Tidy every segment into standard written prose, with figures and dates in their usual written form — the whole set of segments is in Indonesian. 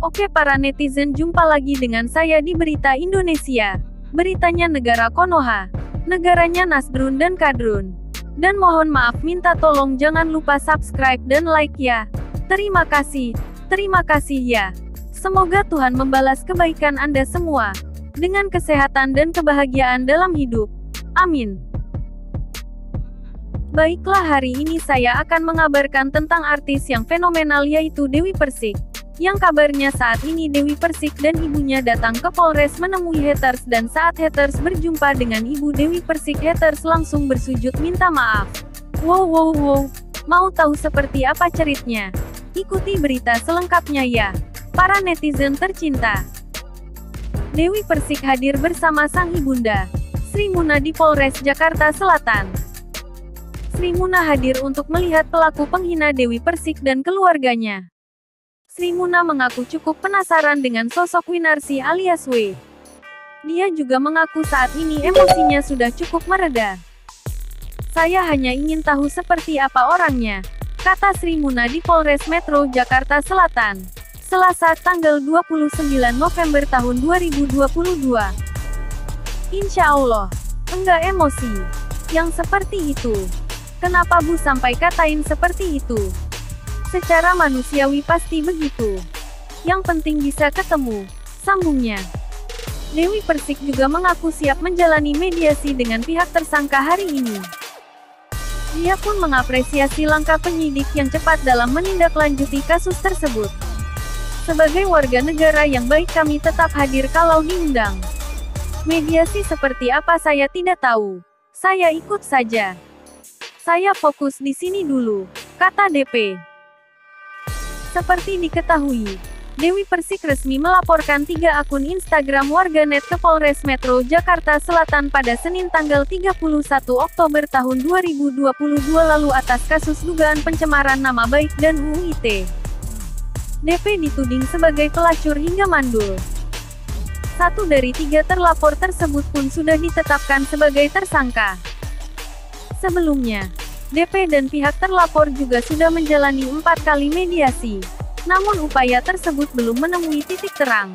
Oke para netizen, jumpa lagi dengan saya di Berita Indonesia. Beritanya negara Konoha. Negaranya Nasrun dan Kadrun. Dan mohon maaf minta tolong jangan lupa subscribe dan like ya. Terima kasih ya. Semoga Tuhan membalas kebaikan Anda semua. Dengan kesehatan dan kebahagiaan dalam hidup. Amin. Baiklah, hari ini saya akan mengabarkan tentang artis yang fenomenal yaitu Dewi Persik. Yang kabarnya saat ini Dewi Persik dan ibunya datang ke Polres menemui haters, dan saat haters berjumpa dengan ibu Dewi Persik, haters langsung bersujud minta maaf. Wow. Mau tahu seperti apa ceritanya? Ikuti berita selengkapnya ya. Para netizen tercinta. Dewi Persik hadir bersama sang ibunda, Sri Muna di Polres Jakarta Selatan. Sri Muna hadir untuk melihat pelaku penghina Dewi Persik dan keluarganya. Sri Muna mengaku cukup penasaran dengan sosok Winarsi alias W. Dia juga mengaku saat ini emosinya sudah cukup mereda. Saya hanya ingin tahu seperti apa orangnya, kata Sri Muna di Polres Metro Jakarta Selatan, Selasa tanggal 29 November tahun 2022. Insya Allah, enggak emosi. Yang seperti itu. Kenapa Bu sampai katain seperti itu? Secara manusiawi pasti begitu. Yang penting bisa ketemu, sambungnya. Dewi Persik juga mengaku siap menjalani mediasi dengan pihak tersangka hari ini. Dia pun mengapresiasi langkah penyidik yang cepat dalam menindaklanjuti kasus tersebut. Sebagai warga negara yang baik, kami tetap hadir kalau diundang. Mediasi seperti apa saya tidak tahu. Saya ikut saja. Saya fokus di sini dulu, kata DP. Seperti diketahui, Dewi Persik resmi melaporkan 3 akun Instagram warganet ke Polres Metro Jakarta Selatan pada Senin tanggal 31 Oktober tahun 2022 lalu atas kasus dugaan pencemaran nama baik dan UU ITE. DP dituding sebagai pelacur hingga mandul. 1 dari 3 terlapor tersebut pun sudah ditetapkan sebagai tersangka. Sebelumnya, DP dan pihak terlapor juga sudah menjalani 4 kali mediasi. Namun upaya tersebut belum menemui titik terang.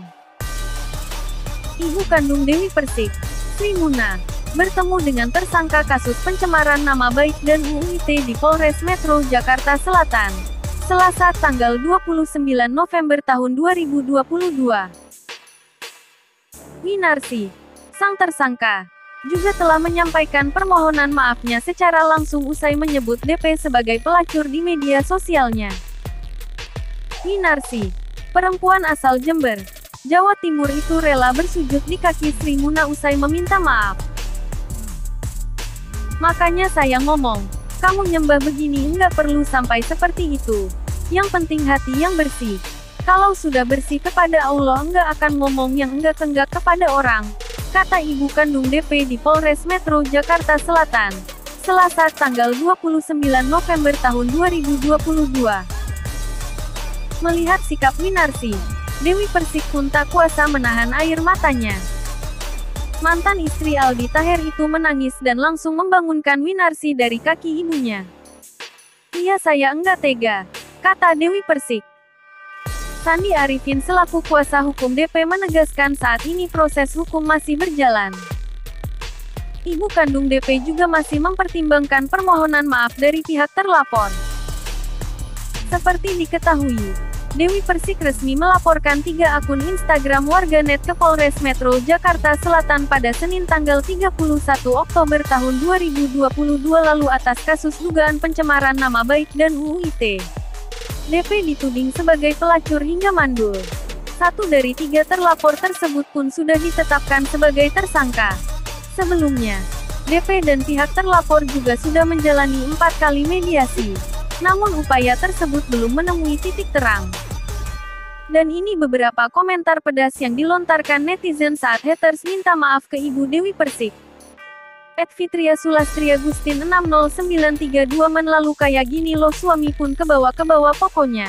Ibu kandung Dewi Persik, Sri Muna, bertemu dengan tersangka kasus pencemaran nama baik dan UU ITE di Polres Metro Jakarta Selatan, Selasa tanggal 29 November tahun 2022. Winarsi, sang tersangka, juga telah menyampaikan permohonan maafnya secara langsung usai menyebut DP sebagai pelacur di media sosialnya. Winarsi, perempuan asal Jember, Jawa Timur itu rela bersujud di kaki Sri Muna usai meminta maaf. Makanya saya ngomong, kamu nyembah begini enggak perlu sampai seperti itu. Yang penting hati yang bersih. Kalau sudah bersih kepada Allah enggak akan ngomong yang enggak-enggak kepada orang, kata ibu kandung DP di Polres Metro Jakarta Selatan, Selasa tanggal 29 November tahun 2022. Melihat sikap Winarsi, Dewi Persik pun tak kuasa menahan air matanya. Mantan istri Aldi Taher itu menangis dan langsung membangunkan Winarsi dari kaki ibunya. Iya, saya enggak tega, kata Dewi Persik. Sandi Arifin selaku kuasa hukum DP menegaskan saat ini proses hukum masih berjalan. Ibu kandung DP juga masih mempertimbangkan permohonan maaf dari pihak terlapor. Seperti diketahui, Dewi Persik resmi melaporkan 3 akun Instagram warganet ke Polres Metro Jakarta Selatan pada Senin tanggal 31 Oktober tahun 2022 lalu atas kasus dugaan pencemaran nama baik dan UU ITE. DP dituding sebagai pelacur hingga mandul. 1 dari 3 terlapor tersebut pun sudah ditetapkan sebagai tersangka. Sebelumnya, DP dan pihak terlapor juga sudah menjalani 4 kali mediasi. Namun upaya tersebut belum menemui titik terang. Dan ini beberapa komentar pedas yang dilontarkan netizen saat haters minta maaf ke ibu Dewi Persik. @Fitria Sulastria Gustin 60932 Men lalu kayak gini loh suami pun kebawa-kebawa pokoknya.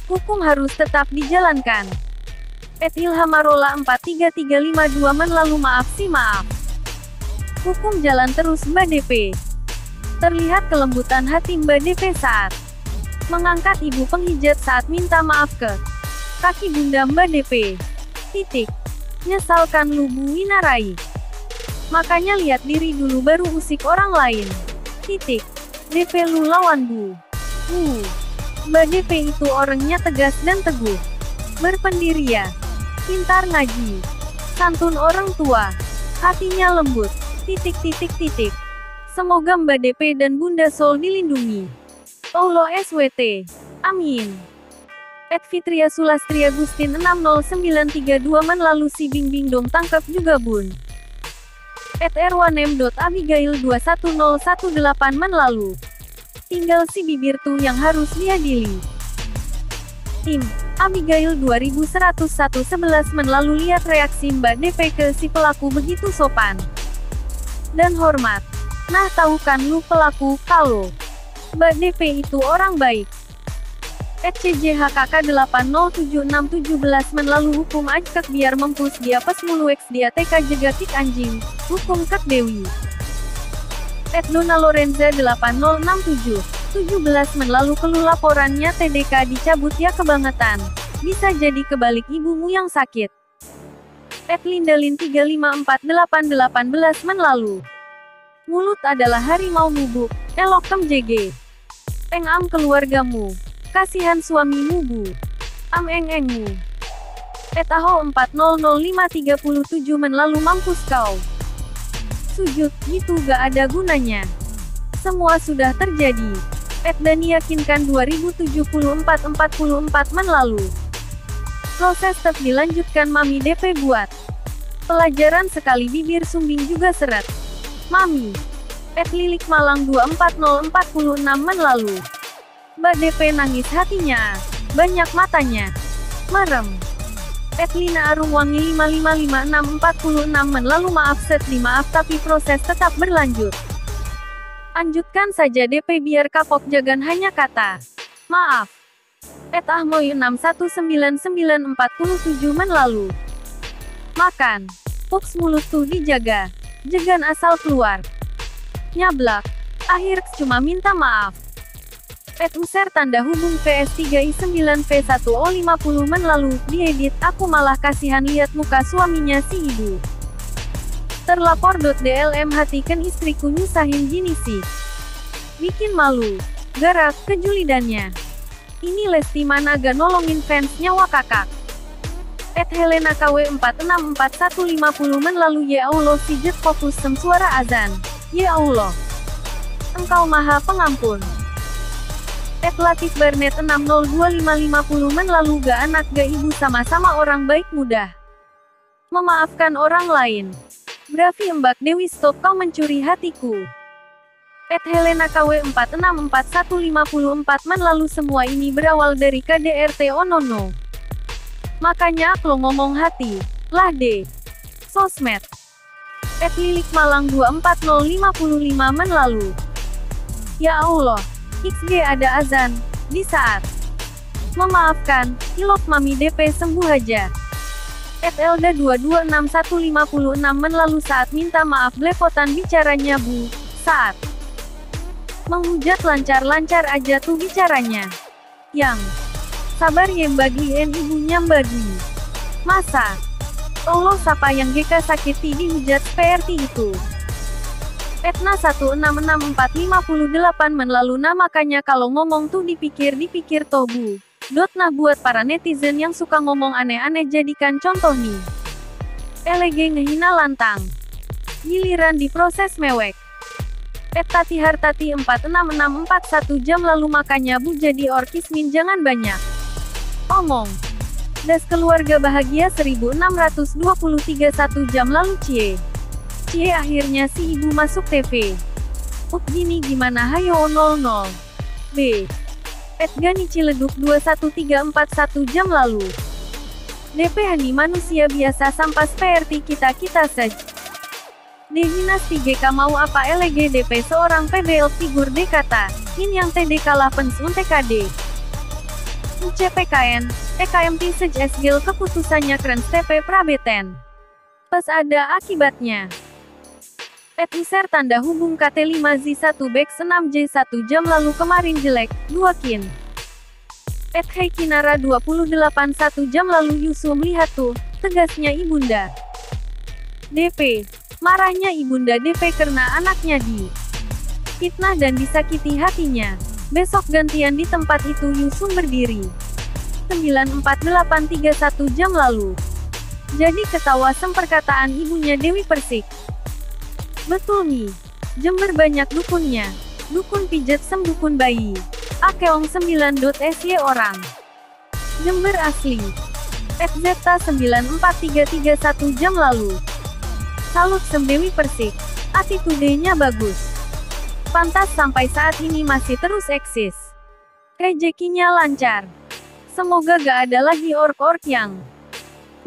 Hukum harus tetap dijalankan. @Ilhamarola 43352 Men lalu maaf sih maaf. Hukum jalan terus Mbak DP. Terlihat kelembutan hati Mbak DP saat mengangkat ibu penghijat saat minta maaf ke Kaki bunda Mbak DP. Titik. Nyesalkan lu Bu Winarai. Makanya lihat diri dulu baru usik orang lain. Titik. DP lu lawan Bu. Mbak DP itu orangnya tegas dan teguh. Berpendirian. Pintar ngaji. Santun orang tua. Hatinya lembut. Titik. Semoga Mbak DP dan Bunda Sol dilindungi Allah SWT. Amin. Fitria Sulastria Gustin 60932 Men lalu si Bing dong tangkap juga Bun. Erwanem.abigail 21018 Men lalu. Tinggal si bibir tuh yang harus diadili. Tim Abigail 210111 Men lalu lihat reaksi Mbak DP ke si pelaku begitu sopan dan hormat. Nah tahu kan lu pelaku, kalau Mbak DP itu orang baik. CJHKK 807617 Men lalu hukum ajkek biar mempus dia pas mulu X dia TK jegatik anjing, hukum kek Dewi. Dona Lorenza 806717 Men lalu kelu laporannya TDK dicabut ya kebangetan, bisa jadi kebalik ibumu yang sakit. Lindalin 354818 Men lalu. Mulut adalah harimau bubuk, elokem JG. Engam keluargamu. Kasihan suamimu Bu. Engmu. Aho 400537 Men lalu mampus kau. Sujud, gitu gak ada gunanya. Semua sudah terjadi. Dan yakinkan 2074-44 Men lalu. Proses tetap dilanjutkan Mami DP buat. Pelajaran sekali bibir sumbing juga seret. Mami. Lilik Malang 24046 Men lalu. Mbak DP nangis hatinya. Banyak matanya. Merem. Lina Arumwangi 555646 Men lalu maaf sedih maaf tapi proses tetap berlanjut. Anjutkan saja DP biar kapok jagan hanya kata. Maaf. Ahmoy 619947 Men lalu. Makan. Puks mulut tuh dijaga. Jegan asal keluar. Nyablak. Akhir cuma minta maaf. User tanda hubung PS3i9V1O50 Men lalu, diedit, aku malah kasihan lihat muka suaminya si ibu. Terlapor.dlm hatikan istriku nyusahin gini sih. Bikin malu. Garak, kejulidannya. Ini Lesti mana gak nolongin fansnya Wakakak. Helena KW 464150 Men lalu ya Allah si jet fokus sem suara azan. Ya Allah. Engkau maha pengampun. Latif Barnet 602550 Men lalu gak anak gak ibu sama-sama orang baik mudah memaafkan orang lain. Bravi Mbak Dewi stop kau mencuri hatiku. Helena KW 464154 Men lalu semua ini berawal dari KDRT Onono. Makanya aku ngomong hati. Lah deh. Sosmed. Lilik Malang 24055 Men lalu. Ya Allah. XG ada azan. Di saat memaafkan, ilok Mami DP sembuh aja. Elda 226156 Men lalu saat minta maaf belepotan bicaranya Bu. Saat menghujat lancar-lancar aja tuh bicaranya. Yang sabar ya Mbak Dwi ibunya Mbak Dwi. Masa Allah siapa yang GK sakiti dihujat seperti itu. Etna 166458 Men lalu nah makanya kalau ngomong tuh dipikir-dipikir tobu. Nah buat para netizen yang suka ngomong aneh-aneh jadikan contoh nih. LG ngehina lantang. Giliran diproses mewek. Tati Hartati 46641 jam lalu makanya Bu jadi orkismin jangan banyak omong. Das keluarga bahagia 1623 1 jam lalu Cie akhirnya si ibu masuk TV. Gini gimana hayo 00. B. Gani Ciledug 21341 jam lalu. DP Hani manusia biasa sampai seperti kita saja. Dinasti GK mau apa LG DP seorang PBL figur D kata. Ini yang TD kalah pensiun TKD. CPKN, EKMT Sej SGL keputusannya keren TP Prabeten. Pas ada akibatnya. User tanda hubung KT5Z1 Back 6J 1 jam lalu kemarin jelek, 2 kin. Heikinara 28 1 jam lalu Yusuf melihat tuh, tegasnya ibunda. DP. Marahnya ibunda DP karena anaknya fitnah dan disakiti hatinya. Besok gantian di tempat itu Yusuf berdiri. 94831 jam lalu. Jadi ketawa perkataan ibunya Dewi Persik. Betul nih. Jember banyak dukunnya. Dukun pijat dukun bayi. Akeong 9.sy orang. Jember asli. Zeta 94331 jam lalu. Salut Dewi Persik. Attitude-nya bagus. Pantas sampai saat ini masih terus eksis. Rezekinya lancar. Semoga gak ada lagi ork-ork yang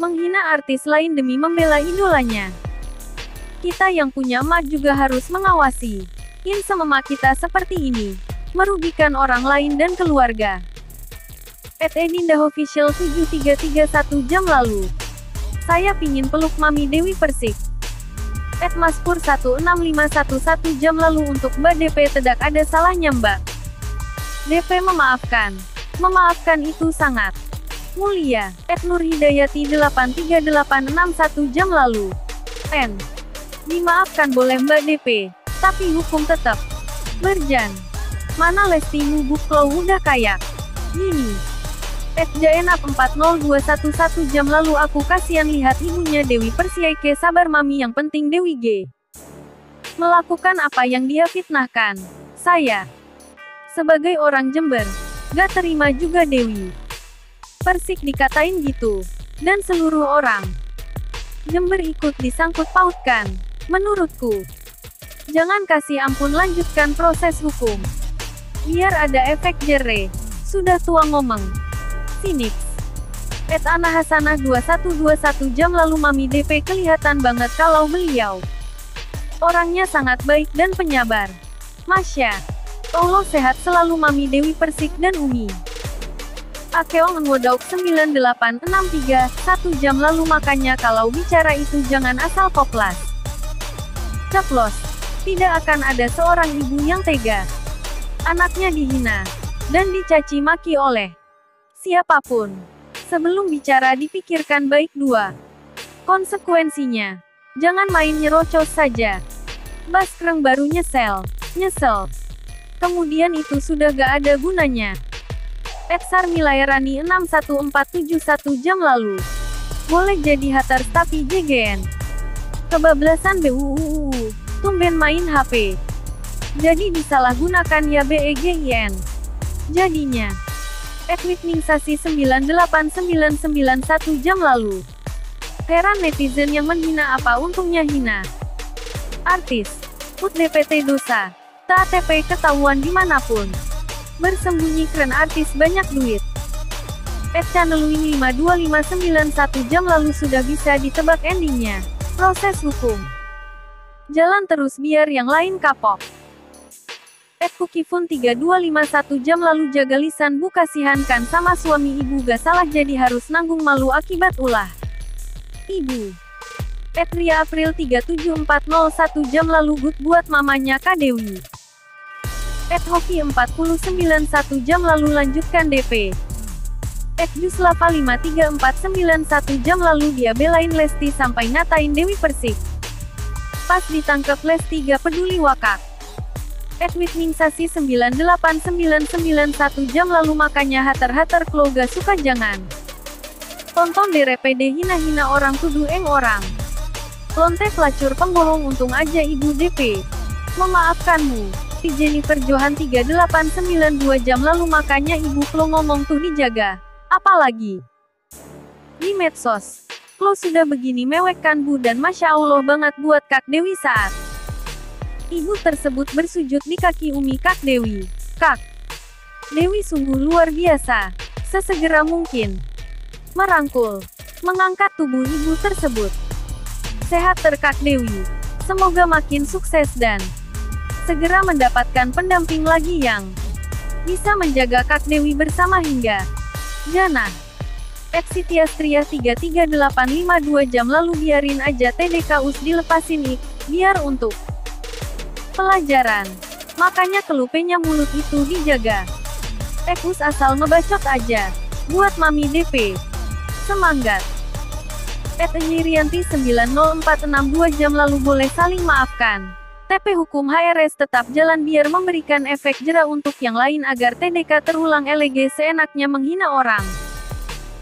menghina artis lain demi membela idolanya. Kita yang punya emak juga harus mengawasi. Sememak kita seperti ini. Merugikan orang lain dan keluarga. Edindah Official 7331 jam lalu. Saya pingin peluk Mami Dewi Persik. Maspur 16511 jam lalu untuk Mbak DP tidak ada salahnya Mbak. DP memaafkan. Memaafkan itu sangat mulia. Nurhidayati 83861 jam lalu. Dimaafkan boleh Mbak DP, tapi hukum tetap berjan. Mana Lesti Mubuk lo udah kayak gini. Jaenap 40211 jam lalu aku kasihan lihat ibunya Dewi Persik. Sabar Mami, yang penting Dewi melakukan apa yang dia fitnahkan. Saya sebagai orang Jember gak terima juga Dewi Persik dikatain gitu. Dan seluruh orang Jember ikut disangkut pautkan. Menurutku, jangan kasih ampun, lanjutkan proses hukum. Biar ada efek jere. Sudah tua ngomong. Phoenix. Ana Hasanah 2121 jam lalu Mami DP kelihatan banget kalau beliau orangnya sangat baik dan penyabar. Masya Allah, sehat selalu Mami Dewi Persik dan Umi. Akeong Nwodauk 9863 1 jam lalu, makanya kalau bicara itu jangan asal koplas. Ceplos. Tidak akan ada seorang ibu yang tega. Anaknya dihina dan dicaci maki oleh siapapun. Sebelum bicara dipikirkan baik dua konsekuensinya. Jangan main nyerocos saja. Baskreng baru nyesel. Kemudian itu sudah gak ada gunanya. Sar Milairani 61471 jam lalu. Boleh jadi haters tapi JGN. Kebablasan BUUU. Tumben main HP. Jadi disalahgunakan ya BEGIN. Jadinya. Ningsasi 98991 jam lalu. Heran netizen yang menghina, apa untungnya hina artis. DPT dosa. Tak TP ketahuan dimanapun. Bersembunyi keren artis banyak duit. Channelwing 52591 jam lalu sudah bisa ditebak endingnya. Proses hukum jalan terus biar yang lain kapok. Kukifun 3251 jam lalu, jaga lisan bu, kasihan kan sama suami ibu, gak salah jadi harus nanggung malu akibat ulah ibu. Ria April 37401 jam lalu, good buat mamanya Kak Dewi. Hoki 491 jam lalu, lanjutkan DP. Juslava 53491 jam lalu, dia belain Lesti sampai ngatain Dewi Persik. Pas ditangkep Lesti gak peduli wakak. Ningsasi 98991 jam lalu, makanya hater-hater klo gak suka jangan tonton DRPD hina-hina orang, tuduh orang. Lonte pelacur pembohong, untung aja ibu DP memaafkanmu. Jennifer Johan 3892 jam lalu, makanya ibu klo ngomong tuh dijaga. Apalagi di medsos. Klo sudah begini mewek kan bu, dan Masya Allah banget buat Kak Dewi saat ibu tersebut bersujud di kaki Umi Kak Dewi. Kak Dewi sungguh luar biasa. Sesegera mungkin merangkul, mengangkat tubuh ibu tersebut. Sehat Kak Dewi. Semoga makin sukses dan segera mendapatkan pendamping lagi yang bisa menjaga Kak Dewi bersama hingga jannah. Sitiastria 33852 jam lalu, biarin aja TDK US dilepasin biar untuk pelajaran. Makanya kelupenya mulut itu dijaga. Ekus asal ngebacot aja. Buat Mami DP. Semangat. Enyirianti 90462 jam lalu boleh saling maafkan. TP hukum HRS tetap jalan biar memberikan efek jera untuk yang lain agar TDK terulang LG seenaknya menghina orang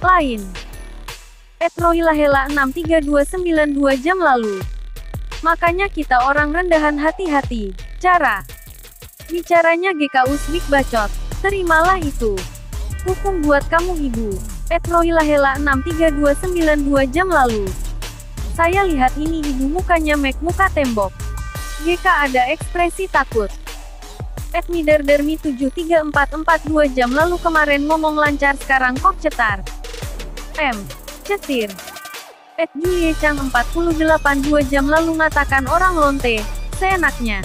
lain. Roilahela 63292 jam lalu. Makanya kita orang rendahan hati-hati. Cara bicaranya GK Usbik bacot. Terimalah itu. Hukum buat kamu ibu. Roilahela 63292 jam lalu. Saya lihat ini ibu mukanya muka tembok. GK ada ekspresi takut. Midardermi 73442 jam lalu kemarin ngomong lancar sekarang kok cetar. Cetir. Julie Chang 482 jam lalu mengatakan orang lonte, seenaknya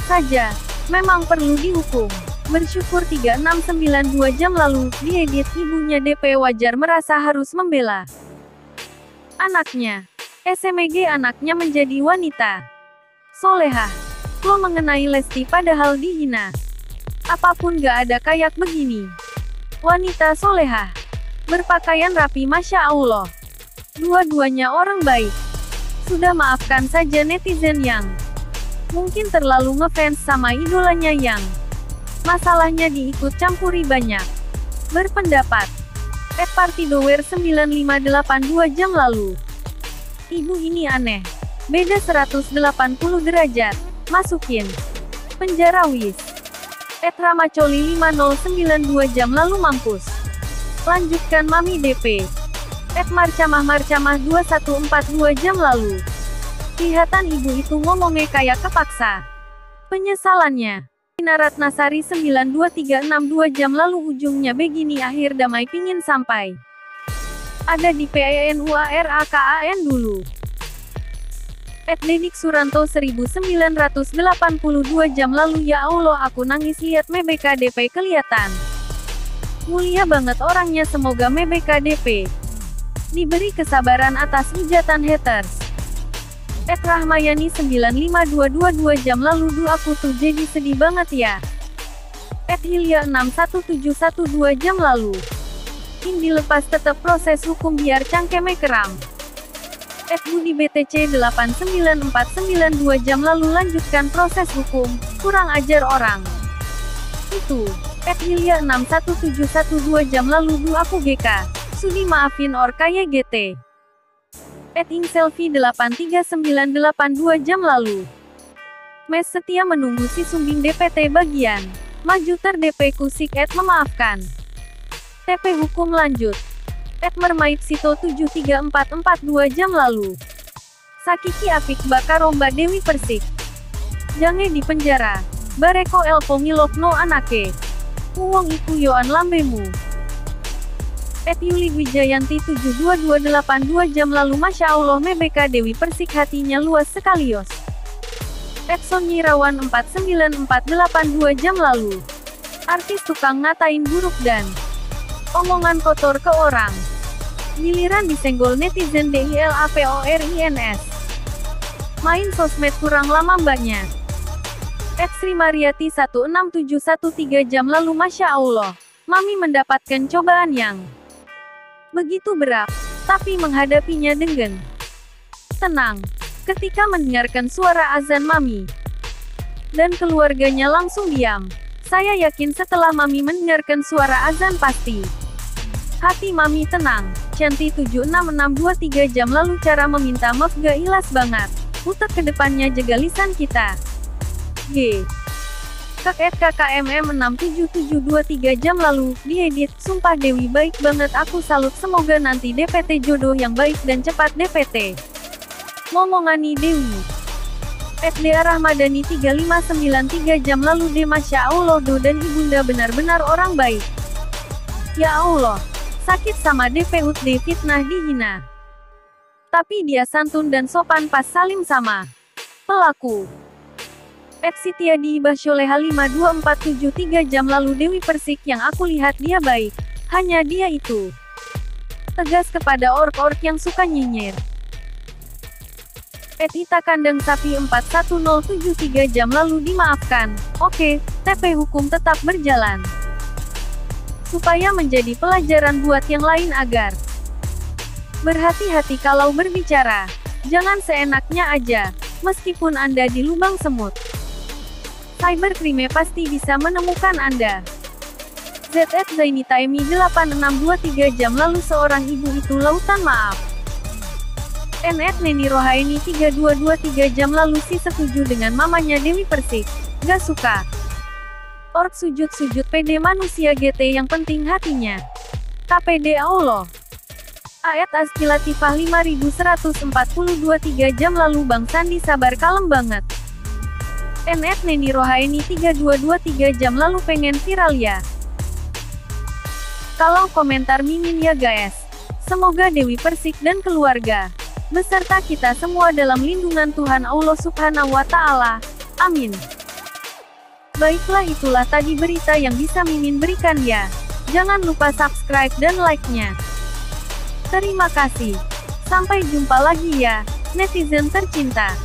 saja, memang perlu dihukum. Bersyukur 3692 jam lalu, diedit ibunya DP wajar merasa harus membela anaknya. SMG anaknya menjadi wanita solehah. Lo mengenai Lesti padahal dihina. Apapun gak ada kayak begini. Wanita solehah. Berpakaian rapi Masya Allah. Dua-duanya orang baik. Sudah maafkan saja netizen yang mungkin terlalu ngefans sama idolanya yang masalahnya diikut campuri banyak. Berpendapat. Partidower 9582 jam lalu. Ibu ini aneh. Beda 180 derajat. Masukin penjara wis. Ramacoli 5092 jam lalu mampus. Lanjutkan Mami DP. Marcamah 2142 jam lalu. Kelihatan ibu itu ngomongnya kayak kepaksa. Penyesalannya. Narat Nasari 92362 jam lalu ujungnya begini akhir damai pingin sampai. Ada di PENUARAKAN dulu. Dedik Suranto 1982 jam lalu ya Allah aku nangis lihat MBKDP kelihatan. Mulia banget orangnya semoga MBKDP diberi kesabaran atas hujatan haters. Rahmayani 95222 jam lalu aku tuh jadi sedih banget ya. Hilya 61712 jam lalu. Ini dilepas tetap proses hukum biar cangkeme keram. Budi BTC 89492 jam lalu lanjutkan proses hukum, kurang ajar orang. Itu. Hilya 61712 jam lalu aku GK. Sudi maafin or kaya GT. Selfie 83982 jam lalu. Mes setia menunggu si Sumbing DPT bagian. Maju ter-DP kusik memaafkan. TP hukum lanjut. Mermaid Sito 73442 jam lalu. Sakiki Apik Bakaromba Dewi Persik. Jange di penjara. Bareko Elpo Milok no anake. Uwong iku yoan lambemu. Yuli Wijayanti 72282 jam lalu Masya Allah MBK Dewi Persik hatinya luas sekalios. Sonyirawan 49482 jam lalu. Artis tukang ngatain buruk dan omongan kotor ke orang. Giliran disenggol netizen DILAPORINS. Main sosmed kurang lama mbaknya. Sri Mariati 16713 jam lalu Masya Allah. Mami mendapatkan cobaan yang begitu berat, tapi menghadapinya dengan tenang. Ketika mendengarkan suara azan Mami dan keluarganya langsung diam. Saya yakin setelah Mami mendengarkan suara azan pasti hati Mami tenang. Canti 76623 jam lalu cara meminta maaf gak ilas banget. Utek kedepannya jaga lisan kita. G. KKMM 67723 jam lalu, diedit, sumpah Dewi baik banget aku salut semoga nanti DPT jodoh yang baik dan cepat DPT. Ngomongani Dewi. FDA Rahmadani 3593 jam lalu de Masya Allah do dan ibunda benar-benar orang baik. Ya Allah. Sakit sama DP UTD fitnah dihina. Tapi dia santun dan sopan pas salim sama pelaku. Sitiadi Basyoleha 52473 jam lalu Dewi Persik yang aku lihat dia baik. Hanya dia itu. Tegas kepada ork-ork yang suka nyinyir. Ita Kandang Sapi 41073 jam lalu dimaafkan. Oke, TP hukum tetap berjalan. supaya menjadi pelajaran buat yang lain agar berhati-hati kalau berbicara. Jangan seenaknya aja, meskipun Anda di lubang semut. Cybercrime pasti bisa menemukan Anda. ZX Zaini Taimi 8623 jam lalu seorang ibu itu lautan maaf. NF Neni Rohaini 3223 jam lalu si setuju dengan mamanya Dewi Persik. Gak suka. Org sujud-sujud PD manusia GT yang penting hatinya. KPD Allah. Ayat Azki Latifah 5142 3 jam lalu Bang Sandi sabar kalem banget. NF Neni Rohaini 3223 jam lalu pengen viral ya. Kalau komentar mimin ya guys. Semoga Dewi Persik dan keluarga beserta kita semua dalam lindungan Tuhan Allah Subhanahu wa Ta'ala. Amin. Baiklah, itulah tadi berita yang bisa mimin berikan ya. Jangan lupa subscribe dan like-nya. Terima kasih. Sampai jumpa lagi ya, netizen tercinta.